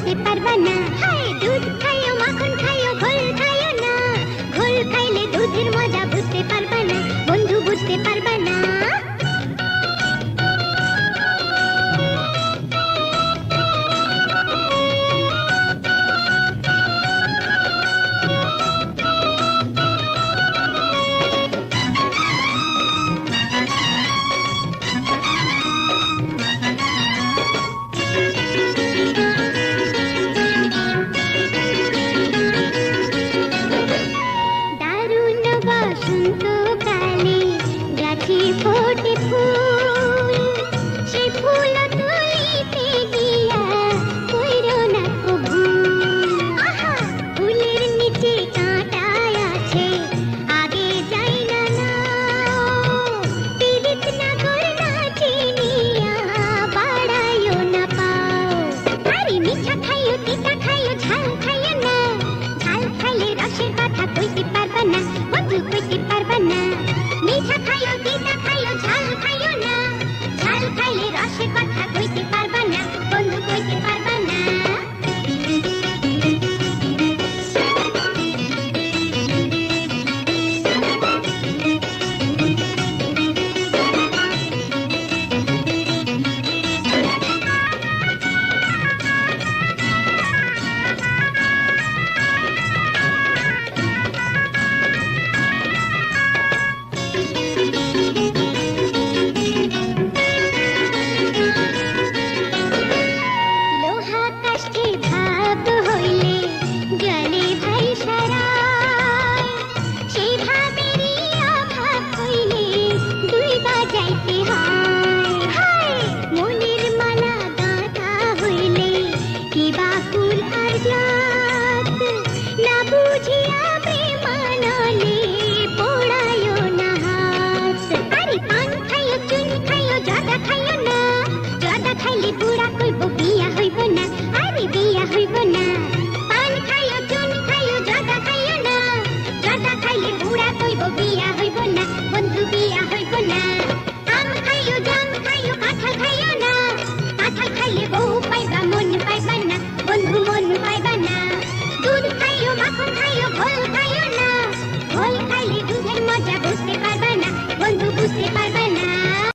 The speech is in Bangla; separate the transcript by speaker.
Speaker 1: বুঝতে পারবা না। হায় দুধ খাইও মাখন খাইও ঘোল খাইও না, ঘোল খাইলে দুধের মজা বুঝতে পারবা না, বন্ধু বুঝতে পারবা না। বসন্তকালে গাছে ফোটে ফুল, সে ফুল তুলিতে গিয়া কইরো না কো ভুল। আহা ফুলের নিচে কাঁটা আছে আগে যাই না নাও, পীড়িত নাগর না চিনিয়া বাড়াইও না পাও। আরে মিঠা খাইও তিতা খাইও ঝাল খাইও না, ঝাল খাইলে রসের কথা কইতে পারবা না, বন্ধু কইতে পারবা না। মিঠা খাইও তিতা খাইও ঝাল খাইও না, ঝাল খাইলে রসের কথা কইতে পারবা না, বন্ধু কইতে পারবা না। লোহা কাষ্ঠে ভাগ হইলে জলে ভাই সারায়, সেই ভাবেরই অভাব হইলে দুই বাজাইতে হয়। হায় মনের মালা গাঁথা হইলে কি বাকুল আর জাত, না বুঝিয়া প্রেমানলে পোড়ায়ও না হাত। আরে পান খাইও চুন খাইও জর্দা খাইও না, জর্দা খাইলে বুড়া কইব বিয়া হইব না, আরে বিয়া হইব না। পান খাইও চুন খাইও জর্দা খাইও না, জর্দা খাইলে বুড়া কইব বিয়া হইব না, বন্ধু বিয়া হইব না। আম খাইও জাম খাইও কাঁঠাল খাইও না, কাঁঠাল খাইলে বউ পাইবা